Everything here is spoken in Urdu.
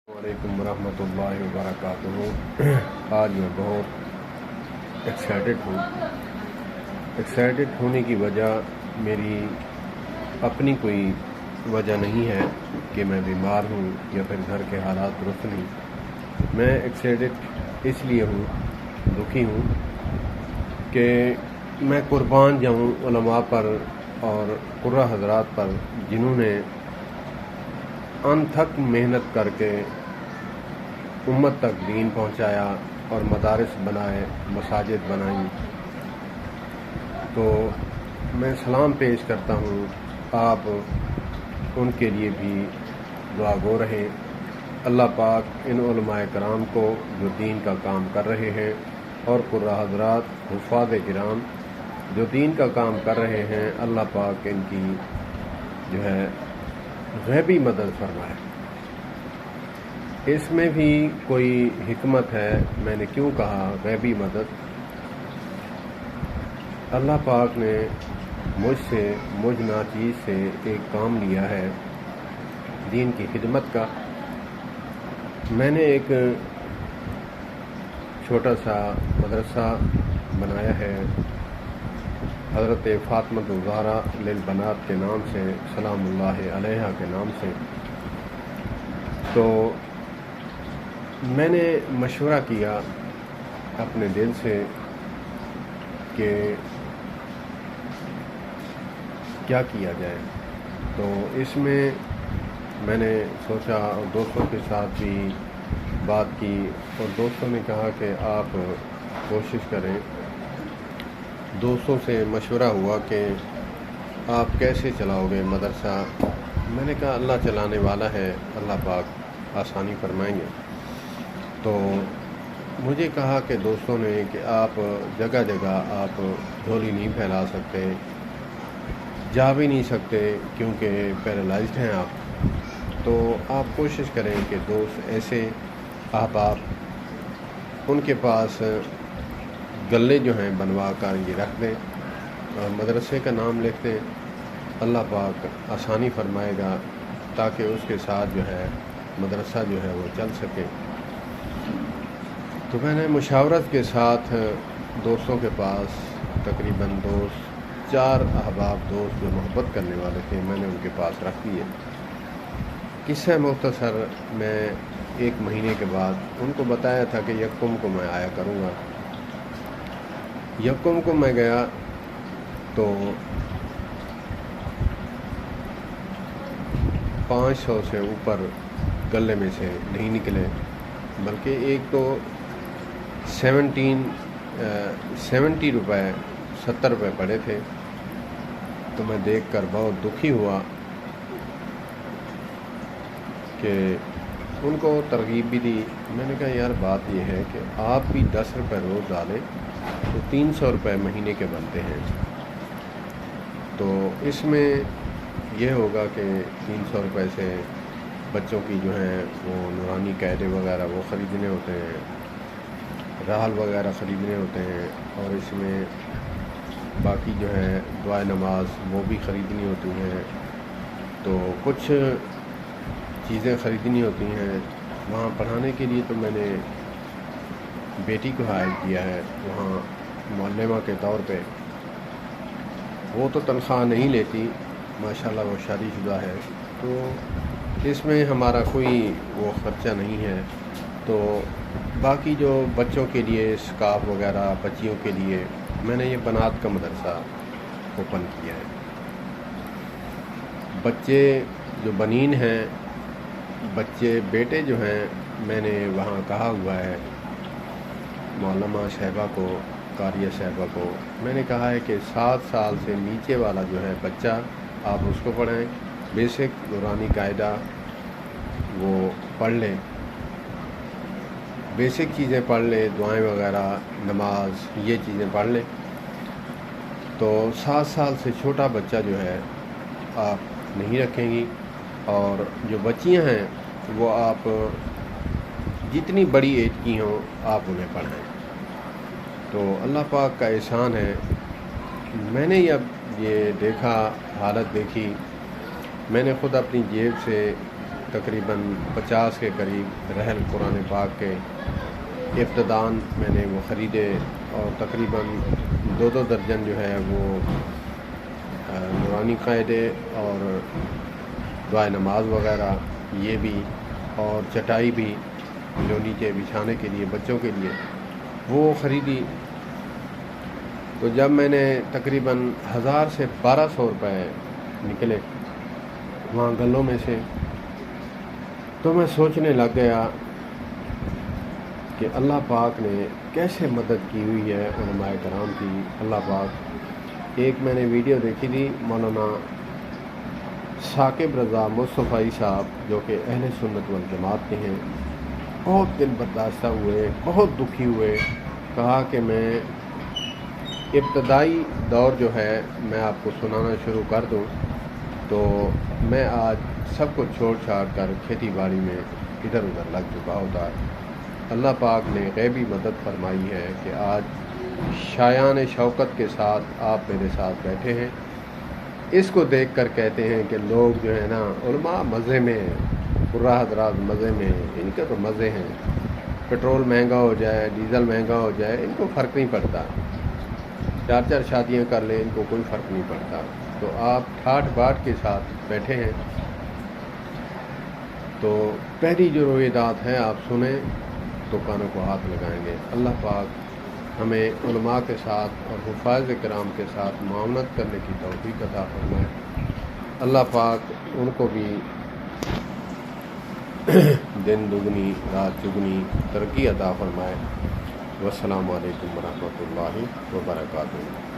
وعلیکم ورحمۃ اللہ وبرکاتہ۔ آج میں بہت ایکسائٹیڈ ہونے کی وجہ میری اپنی کوئی وجہ نہیں ہے کہ میں بیمار ہوں یا پھر گھر کے حالات درست نہیں۔ میں ایکسائٹیڈ اس لیے ہوں، دکھی ہوں کہ میں قربان جاؤں علماء پر اور قرہ حضرات پر جنہوں نے انتھک محنت کر کے امت تک دین پہنچایا اور مدارس بنائے، مساجد بنائیں۔ تو میں سلام پیش کرتا ہوں، آپ ان کے لیے بھی دعا گو رہیں۔ اللہ پاک ان علماء کرام کو جو دین کا کام کر رہے ہیں اور قرہ حضرات حفاظ کرام جو دین کا کام کر رہے ہیں، اللہ پاک ان کی جو ہے غیبی مدد فرمائے۔ اس میں بھی کوئی حکمت ہے۔ میں نے کیوں کہا غیبی مدد؟ اللہ پاک نے مجھ ناچیز سے ایک کام لیا ہے دین کی خدمت کا۔ میں نے ایک چھوٹا سا مدرسہ بنایا ہے حضرت فاطمہ الزہرا للبنات کے نام سے، سلام اللہ علیہا کے نام سے۔ تو میں نے مشورہ کیا اپنے دل سے کہ کیا کیا جائے۔ تو اس میں نے سوچا اور دوستوں کے ساتھ بھی بات کی، اور دوستوں نے کہا کہ آپ کوشش کریں۔ دوستوں سے مشورہ ہوا کہ آپ کیسے چلاؤ گے مدرسہ؟ میں نے کہا اللہ چلانے والا ہے، اللہ پاک آسانی فرمائیں گے۔ تو مجھے کہا کہ دوستوں نے کہ آپ جگہ جگہ آپ جھولی نہیں پھیلا سکتے، جا بھی نہیں سکتے کیونکہ پیرالائزڈ ہیں آپ۔ تو آپ کوشش کریں کہ دوست ایسے آپ ان کے پاس گلے جو ہیں بنوا کر یہ رکھ دیں اور مدرسے کا نام لکھ دیں، اللہ پاک آسانی فرمائے گا تاکہ اس کے ساتھ جو ہے مدرسہ جو ہے وہ چل سکے۔ تو میں نے مشاورت کے ساتھ دوستوں کے پاس تقریباً 4 احباب دوست جو محبت کرنے والے تھے، میں نے ان کے پاس رکھ دیے۔ قصہ مختصر، میں 1 مہینے کے بعد ان کو بتایا تھا کہ یکم کو میں آیا کروں گا۔ یکم کو میں گیا تو 500 سے اوپر گلے میں سے نہیں نکلے، بلکہ ایک تو 70 روپے 70 روپے پڑے تھے۔ تو میں دیکھ کر بہت دکھی ہوا کہ ان کو ترغیب بھی دی۔ میں نے کہا یار بات یہ ہے کہ آپ بھی 10 روپے روز ڈالیں تو 300 روپے مہینے کے بنتے ہیں۔ تو اس میں یہ ہوگا کہ 300 روپے سے بچوں کی جو ہیں وہ نورانی قاعدے وغیرہ وہ خریدنے ہوتے ہیں، رحل وغیرہ خریدنے ہوتے ہیں، اور اس میں باقی جو ہے دعائے نماز وہ بھی خریدنی ہوتی ہیں۔ تو کچھ چیزیں خریدنی ہوتی ہیں وہاں پڑھانے کے لیے۔ تو میں نے بیٹی کو ہائر کیا ہے وہاں معلمہ کے طور پہ۔ وہ تو تنخواہ نہیں لیتی، ماشاءاللہ وہ شادی شدہ ہے، تو اس میں ہمارا کوئی وہ خرچہ نہیں ہے۔ تو باقی جو بچوں کے لیے اسکارف وغیرہ بچیوں کے لیے میں نے یہ بنات کا مدرسہ اوپن کیا ہے۔ بچے جو بنین ہیں، بچے بیٹے جو ہیں، میں نے وہاں کہا ہوا ہے معلمہ صاحبہ کو، قاریہ صاحبہ کو، میں نے کہا ہے کہ 7 سال سے نیچے والا جو ہے بچہ آپ اس کو پڑھائیں، بیسک نورانی قاعدہ وہ پڑھ لیں، بیسک چیزیں پڑھ لیں، دعائیں وغیرہ نماز یہ چیزیں پڑھ لیں۔ تو 7 سال سے چھوٹا بچہ جو ہے آپ نہیں رکھیں گی، اور جو بچیاں ہیں وہ آپ جتنی بڑی ایج کی ہوں آپ انہیں پڑھائیں۔ تو اللہ پاک کا احسان ہے، میں نے یہ دیکھا، حالت دیکھی، میں نے خود اپنی جیب سے تقریباً 50 کے قریب رحل قرآن پاک کے ابتدان میں نے وہ خریدے، اور تقریباً 2 درجن جو ہے وہ نورانی قاعدے اور دعائے نماز وغیرہ یہ بھی، اور چٹائی بھی جو نیچے بچھانے کے لیے بچوں کے لیے وہ خریدی۔ تو جب میں نے تقریباً 1000 سے 1200 روپے نکلے وہاں گلوں میں سے، تو میں سوچنے لگ گیا کہ اللہ پاک نے کیسے مدد کی ہوئی ہے علماء کرام کی۔ اللہ پاک، ایک میں نے ویڈیو دیکھی تھی مولانا ثاقب رضا مصطفی صاحب جو کہ اہل سنت والجماعت کے ہیں، بہت دل برداشتہ ہوئے، بہت دکھی ہوئے، کہا کہ میں ابتدائی دور جو ہے میں آپ کو سنانا شروع کر دوں تو میں آج سب کو چھوڑ چھاڑ کر کھیتی باڑی میں ادھر ادھر لگ چکا ہوتا۔ اللہ پاک نے غیبی مدد فرمائی ہے کہ آج شایان شوکت کے ساتھ آپ میرے ساتھ بیٹھے ہیں۔ اس کو دیکھ کر کہتے ہیں کہ لوگ جو ہے نا علماء مزے میں ہیں، قرہ حضرات مزے میں ہیں، ان کے تو مزے ہیں، پٹرول مہنگا ہو جائے، ڈیزل مہنگا ہو جائے، ان کو فرق نہیں پڑتا، 4 شادیاں کر لیں، ان کو کوئی فرق نہیں پڑتا۔ تو آپ ٹھاٹ باٹ کے ساتھ بیٹھے ہیں، تو پہلی جو رویدات ہے آپ سنیں تو کانوں کو ہاتھ لگائیں گے۔ اللہ پاک ہمیں علماء کے ساتھ اور حفاظ کرام کے ساتھ معاونت کرنے کی توفیق عطا فرمائے۔ اللہ پاک ان کو بھی دن دگنی رات چگنی ترقی عطا فرمائے۔ والسلام علیکم ورحمۃ اللہ وبرکاتہ۔